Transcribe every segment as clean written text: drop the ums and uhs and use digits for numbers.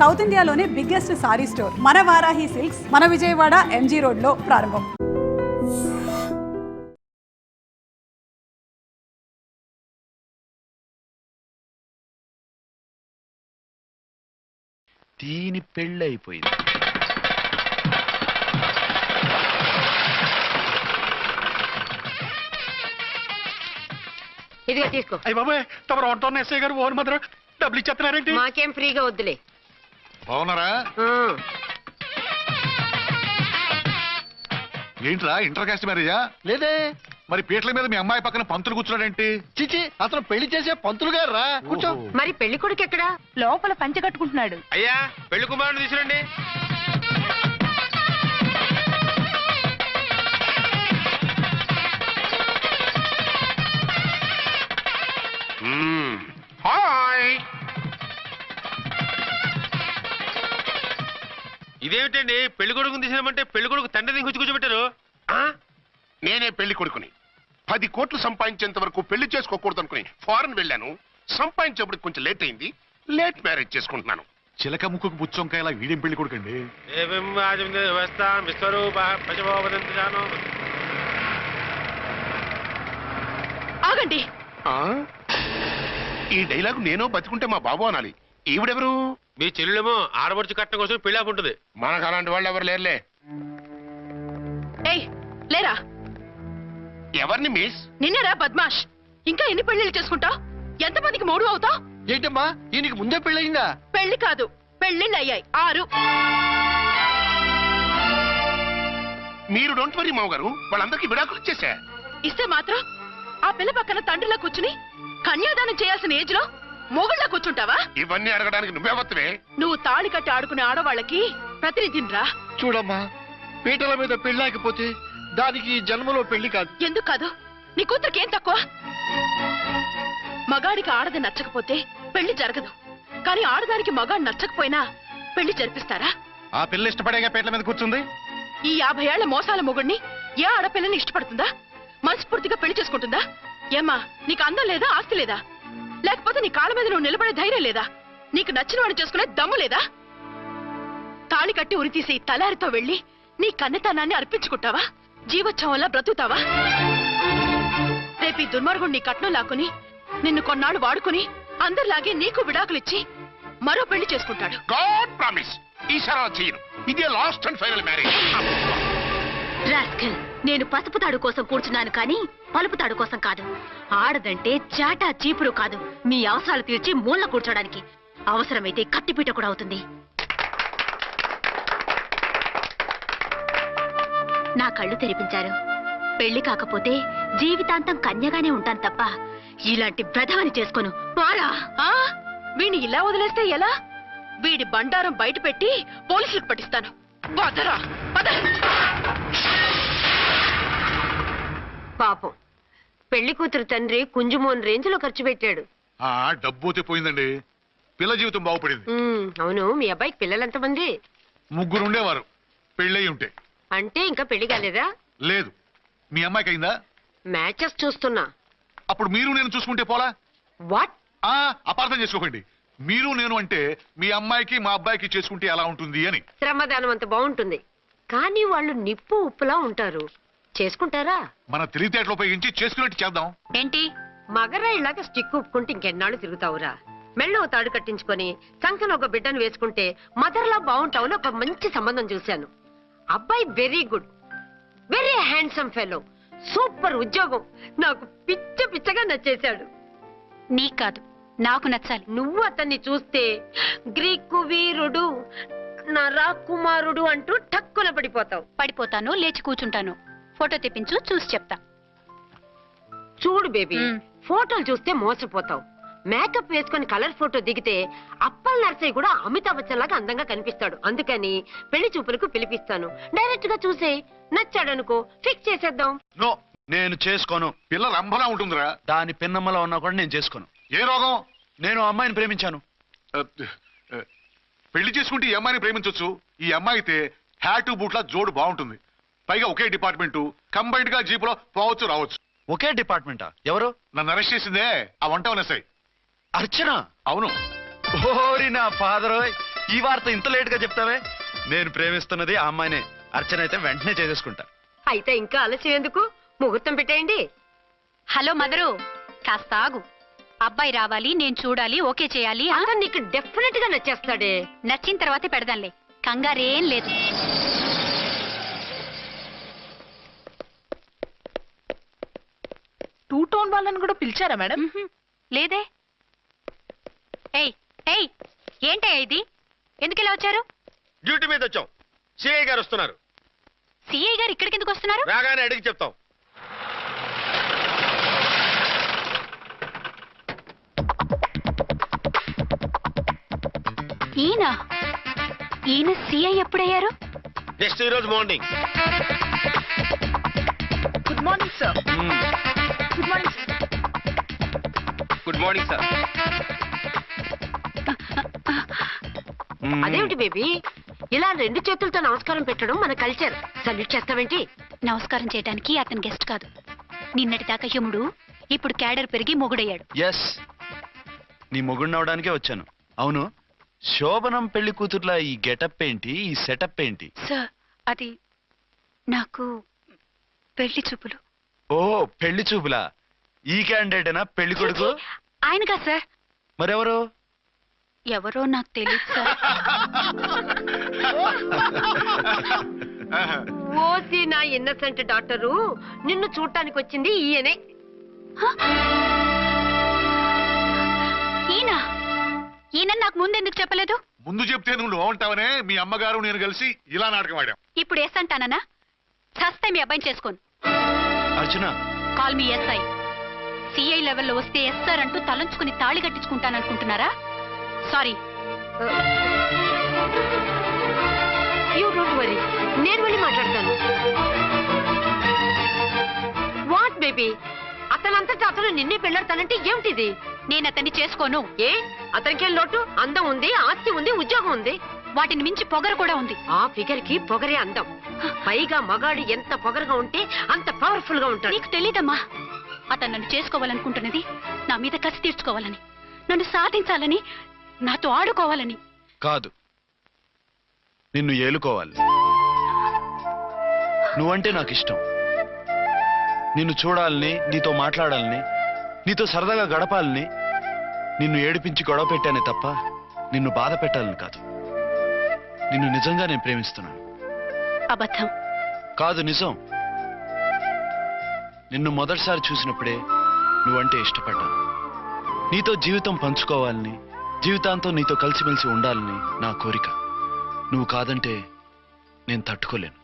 South ఇండియాలోనే biggest sorry store మన Varahi silks మన విజయవాడ ఎంజీ రోడ్ లో ప్రారంభం. దీని పెళ్ళైపోయింది. ఇదిగా తీసుకో. అయ్యి బాబాయ్ తమరు ఆటో ఎస్ఐ గారు ఓన్ మాత్రం డబ్బులు ఇచ్చేస్తున్నారేంటి? మాకేం ఫ్రీగా వద్దులే. బాగున్నారా? ఏంట్రా ఇంటర్ కాస్ట్ మ్యారేజా? లేదే. మరి పీటల మీద మీ అమ్మాయి పక్కన పంతులు కూర్చున్నాడేంటి? చిచి అతను పెళ్లి చేసే పంతులు గారు రా. కూర్చో. మరి పెళ్లి కొడుకు ఎక్కడా? లోపల పంచె కట్టుకుంటున్నాడు. అయ్యా పెళ్లి కుమారుని తీసుకురండి. హాయ్. ఇదేమిటండి పెళ్లి కొడుకుని తీసినామంటే పెళ్లి కొడుకు తండ్రిని కూర్చోబెట్టారు. నేనే పెళ్లి కొడుకుని 10 కోట్లు సంపాదించేంత వరకు పెళ్లి చేసుకోకూడదు అనుకుని ఫారెన్ వెళ్ళాను. సంపాదించేప్పుడు కొంచెం లేట్ అయింది. లేట్ మ్యారేజ్ చేసుకుంటున్నాను. చిలక ముక్కుకు పుచ్చొంకాయలా వీడేం పెళ్లి కొడుకండి? ఆగండి. ఈ డైలాగ్ నేనో బతికుంటే మా బాబు అనాలి. ఈవిడెవరు? మీ చెల్లెమో ఆడబడుచు కట్టడం కోసం పెళ్లి ఆపుంటుంది. మనకు అలాంటి వాళ్ళు ఎవరు లేరులే. ఏయ్ లేరా. ఎవరిని మిస్? నిన్నేరా బద్మాష్. ఇంకా ఎన్ని పెళ్లిళ్ళు చేసుకుంటావు? ఎంతమందికి మూడు అవుతావు? ఏంటమ్మా ఈయనకి ముందే పెళ్ళయిందా? పెళ్లి కాదు పెళ్లిళ్ళు అయ్యాయి 6. మీరు డోంట్ వరీ మావ గారు, వాళ్ళందరికీ విడాకులు ఇచ్చేసా. ఇస్తే మాత్రం ఆ పిల్ల పక్కన తండ్రిలా కూర్చుని కన్యాదానం చేయాల్సిన ఏజ్ లో మొగుళ్ళ కూర్చుంటావా? ఇవన్నీ అడగడానికి నువ్వే వత్తవే. నువ్వు తాళి కట్టి ఆడుకునే ఆడవాళ్ళకి ప్రతినిధినిరా. చూడమ్మా, పీటల మీద పెళ్ళాకపోతే దానికి ఈ జన్మలో పెళ్లి కాదు. ఎందుకు కాదు? నీ కూతురికేం తక్కువ? మగాడికి ఆడది నచ్చకపోతే పెళ్లి జరగదు. కానీ ఆడదానికి మగాడు నచ్చకపోయినా పెళ్లి జరిపిస్తారా? ఆ పిల్ల ఇష్టపడేగా పీటల మీద కూర్చుంది. ఈ 50 ఏళ్ల మోసాల మొగుడిని ఏ ఆడపిల్లని ఇష్టపడుతుందా? మనస్ఫూర్తిగా పెళ్లి చేసుకుంటుందా? ఏమ్మా, నీకు అందం లేదా, ఆస్తి లేదా? లేకపోతే నీ కాళ్ళ మీద నువ్వు నిలబడే ధైర్యం లేదా? నీకు నచ్చిన వాడు చేసుకునే దమ్ము లేదా? తాళి కట్టి ఉరితీసి తలారితో వెళ్లి నీ కన్నెతనాన్ని అర్పించుకుంటావా? జీవోత్సవంలా బ్రతుకుతావా? రేపు ఈ దుర్మార్గుడు నీ కట్నం లాక్కుని నిన్ను కొన్నాళ్ళు వాడుకుని అందరిలాగే నీకు విడాకులిచ్చి మరో పెళ్లి చేసుకుంటాడు. గాడ్ ప్రామిస్ ఈసారి అలా చేయను. ఇదే last and final marriage. Rascal, నేను పసుపు తాడు కోసం కూర్చున్నాను కానీ పలుపు తాడు కోసం కాదు. ఆడదంటే చాటా చీపురు కాదు, మీ అవసరాలు తీర్చి మూల కూర్చోడానికి. అవసరమైతే కత్తిపీట కూడా అవుతుంది. నా కళ్ళు తెరిపించారు. పెళ్లి కాకపోతే జీవితాంతం కన్యగానే ఉంటాను తప్ప ఇలాంటి బ్రధవని చేసుకోను. వారా వీణ్ణి ఇలా వదిలేస్తే ఎలా? వీడి బండారం బయట పెట్టి పోలీసులకు పట్టిస్తాను. వదరా, వద. పాపం, పెళ్లి కూతురు తండ్రి కుంజుమోన్ రేంజ్ లో ఖర్చు పెట్టాడు. ఆ డబ్బు పోయిందండి. పిల్ల జీవితం బాగుపడింది. అవును, మీ అబ్బాయికి పిల్లలెంతమంది? 3 ఉండేవారు. పెళ్ళయి ఉంటే. అంటే ఇంకా పెళ్లి కాలేదా? లేదు. మీ అమ్మాయికి అయిందా? మ్యాచెస్ చూస్తున్నా. అప్పుడు మీరు నేను చూసుకుంటే పోలా? వాట్? అపార్థం చేసుకోకండి. మీరు నేను అంటే మీ అమ్మాయికి మా అబ్బాయికి చేసుకుంటే ఎలా ఉంటుంది అని. శ్రమదానం అంత బాగుంటుంది, కానీ వాళ్ళు నిప్పు ఉప్పులా ఉంటారు. చేసుకుంటారా? మన తెలివితేటలు ఉపయోగించి చేసుకున్నట్టు చేద్దాం. ఏంటి మగరా ఇలాగ స్టిక్ ఉప్పుకుంటే ఇంకెన్నాళ్ళు తిరుగుతావురా? మెళ్ళో తాడు కట్టించుకొని సంకన ఒక బిడ్డను వేసుకుంటే మదర్లా బాగుంటావు. ఒక మంచి సంబంధం చూశాను. అబ్బాయి very good, very handsome fellow, super ఉద్యోగం. నాకు పిచ్చగా నచ్చేశాడు. నీకు కాదు, నాకు నచ్చాలి. నువ్వు అతన్ని చూస్తే గ్రీకు వీరుడు, నా రాకుమారుడు అంటూ టక్కున పడిపోతావు. పడిపోతాను, లేచి కూర్చుంటాను. ఫోటో తెప్పించు, చూసి చెప్తా. చూడు బేబీ, ఫోటోలు చూస్తే మోసపోతావు. మేకప్ వేసుకొని కలర్ ఫోటో దిగితే అప్పల్ నర్సయ్య కూడా అమితాబ్ బచ్చన్ లాగా అందంగా కనిపిస్తాడు. అందుకని పెళ్లి చూపులకు పిలిపిస్తాను. డైరెక్ట్ గా చూసే నచ్చాడనుకో ఫిక్స్ చేసేద్దాం. నో, నేను చేసుకోను. పిల్ల రంభలా ఉంటుందిరా. దాని పిన్నమ్మలో ఉన్నా కూడా నేను చేసుకోను. ఏ రోగం? నేను అమ్మాయిని ప్రేమించాను. పెళ్లి చేసుకుంటే ఈ అమ్మాయిని ప్రేమించవచ్చు. ఈ అమ్మాయి అయితే హ్యాటు బూట్ల జోడు బాగుంటుంది. పైగా ఒకే డిపార్ట్మెంట్, కంబైన్డ్ గా జీపులో పోవచ్చు రావచ్చు. ఒకే డిపార్ట్మెంటా? ఎవరు? నన్ను అరెస్ట్ చేసిందే ఆ వంట ఎస్ఐ. అర్చన? అవును. ఓరి నా ఫాదర్, ఈ వార్త ఇంత లేట్ గా చెప్తావే? నేను ప్రేమిస్తున్నది ఆ అమ్మాయినే. అర్చన అయితే వెంటనే చేసేసుకుంటా. అయితే ఇంకా ఆలస్యం ఎందుకు? ముహూర్తం పెట్టేయండి. హలో మదరు, కాస్త ఆగు. అబ్బాయి రావాలి, నేను చూడాలి, ఓకే చేయాలి. అతను నీకు డెఫినెట్ గా నచ్చేస్తాడే. నచ్చిన తర్వాతే పెడదాంలే, కంగారేం లేదు. టూ టోన్ వాళ్ళని కూడా పిలిచారా మేడం? లేదే. ఏయ్ ఏయ్, ఏంటయ్యా ఇది? ఎందుకు ఇలా వచ్చారు? డ్యూటీ మీద వచ్చాం. సిఐ గారు వస్తున్నారు. సిఐ గారు ఇక్కడికి ఎందుకు వస్తున్నారు? రాగానే అడిగి చెప్తాం. ఈయన సిఐ ఎప్పుడయ్యారు? నెక్స్ట్ ఈ రోజు morning. Good morning sir. Good morning sir. Good morning sir. అదేమిటి బేబీ, ఇలా 2 చేతులతో నమస్కారం పెట్టడం మన కల్చర్. సల్యూట్ చేస్తావేంటి? నమస్కారం చేయడానికి అతను గెస్ట్ కాదు. నిన్నటి దాకా యముడు, ఇప్పుడు క్యాడర్ పెరిగి మొగుడయ్యాడు. ఎస్, నీ మొగుడినవడానికే వచ్చాను. అవును, శోభనం పెళ్లి కూతుర్లా ఈ గెటప్ ఏంటి, ఈ సెటప్ ఏంటి? సార్, అది నాకు పెళ్లి చూపులు. ఓ, పెళ్లి చూపులా? ఈ క్యాండిడేటేనా పెళ్లి కొడుకు? ఆయనగా సార్. మరెవరు? ఎవరో నాకు తెలియదు సార్. ఓసి నా ఇన్నసెంట్ డాక్టరు, నిన్ను చూడటానికి వచ్చింది ఈయనే. ఈయన నాకు ముందు ఎందుకు చెప్పలేదు? ముందు చెప్తే నువ్వు బాగుంటావనే మీ అమ్మగారు నేను కలిసి ఇలా నాటకం ఆడాం. ఇప్పుడు ఎస్ అంటానా? చస్తే మీ అబ్బాయిని చేసుకోను. అర్చన, కాల్ మీ ఎస్ఐ. సిఐ లెవెల్లో వస్తే ఎస్ఆర్ అంటూ తలంచుకుని తాళి కట్టించుకుంటాననుకుంటున్నారా? సారీ. యూ డోంట్ వరీ, నేను వెళ్ళి మాట్లాడతాను. వాట్ బేబీ, అతనంతటా అతను నిన్నే పెళ్ళాడతానంటే ఏమిటిది? నేను అతన్ని చేసుకోను. ఏ, అతనికేం లోటు? అందం ఉంది, ఆస్తి ఉంది, ఉద్యోగం ఉంది. వాటిని మించి పొగరు కూడా ఉంది. ఆ ఫిగర్ కి పొగరే అందం. పైగా మగాడు ఎంత పొగరుగా ఉంటే అంత పవర్ఫుల్ గా ఉంటాడు. నీకు తెలీదమ్మా, అతను నన్ను చేసుకోవాలనుకుంటున్నది నా మీద కసి తీర్చుకోవాలని, నన్ను సాధించాలని, నాతో ఆడుకోవాలని కాదు, నిన్ను ఏలుకోవాలి. నువ్వంటే నాకు ఇష్టం. నిన్ను చూడాలని, నీతో మాట్లాడాలని, నీతో సరదాగా గడపాలని, నిన్ను ఏడిపించి గొడవ పెట్టానే తప్ప నిన్ను బాధ పెట్టాలని కాదు. నిన్ను నిజంగా నేను ప్రేమిస్తున్నాను. అబద్ధం కాదు, నిజం. నిన్ను మొదటిసారి చూసినప్పుడే నువ్వంటే ఇష్టపడ్డాను. నీతో జీవితం పంచుకోవాలని, జీవితాంతం నీతో కలిసిమెలిసి ఉండాలని నా కోరిక. నువ్వు కాదంటే నేను తట్టుకోలేను.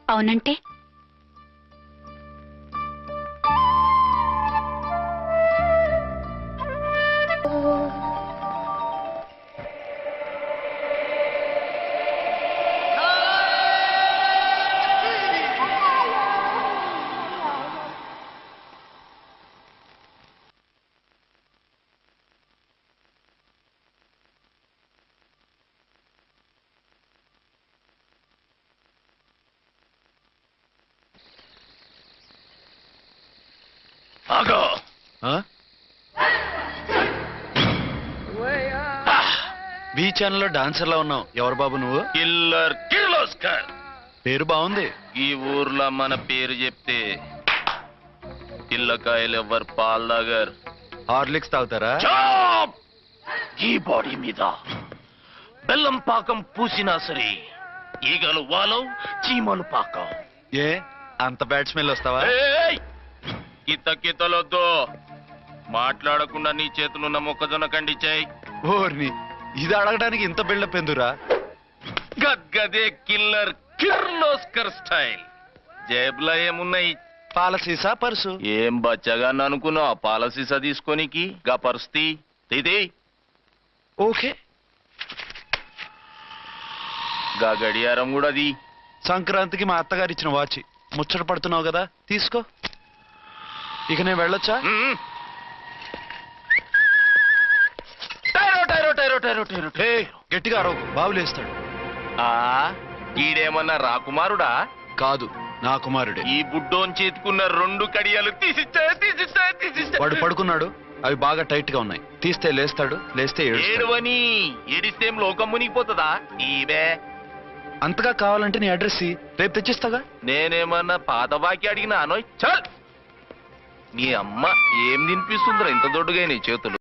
అవునంటే ఆగో. బీ ఛానల్లో డాన్సర్లా ఉన్నావు. ఎవరు బాబు నువ్వు? కిల్లర్ కిర్లోస్కర్. పేరు బాగుంది. ఈ ఊర్లో మన పేరు చెప్తే పిల్లకాయలు ఎవ్వరు పాల్దాగర్. హార్లిక్స్ తాగుతారా? ఈ బాడీ మీద బెల్లం పాకం పూసినా సరే ఈగలు వాలవు, చీమలు పాకం. ఏ అంత బ్యాడ్ స్మెల్ వస్తావా? కితలొద్దు. మాట్లాడకుండా నీ చేతులున్న మొక్కజొన్న కండిచాయి. ఓర్ని, ఇది అడగడానికి ఇంత బిల్డప్ ఎందురా? గద్గదే కిల్లర్ కిర్లోస్కర్ స్టైల్. జేబులో ఏమున్నాయి? పాలసీసా పర్సు? ఏం బచ్చగా అనుకున్నావు? పాలసీసా తీసుకోనికి గా పరిస్థితి ఇది. ఓకే, గా గడియారం కూడా అది. సంక్రాంతికి మా అత్తగారు ఇచ్చిన వాచి. ముచ్చట పడుతున్నావు కదా, తీసుకో. ఇక నేను వెళ్ళొచ్చా? ఏ, గట్టిగా అరవు, బాబులేస్తాడు. ఈడేమన్నా రాకుమారుడా? కాదు, నా కుమారుడే. ఈ బుడ్డోన్ చేతుకున్న 2 కడియాలు తీసిచ్చా. వాడు పడుకున్నాడు, అవి బాగా టైట్ గా ఉన్నాయి. తీస్తే లేస్తాడు, లేస్తే ఏడుస్తాడు. ఏడువని ఏడిస్తే ఏం లోకం మునిగిపోతుందా ఈబే. అంతగా కావాలంటే నీ అడ్రస్ రేపు తెచ్చిస్తాగా. నేనేమన్నా పాత బాకి అడిగినా అనోయ్ చల్. నీ అమ్మ ఏం తినిపిస్తుందిరా ఇంత దొడ్డుగా నీ చేతులు.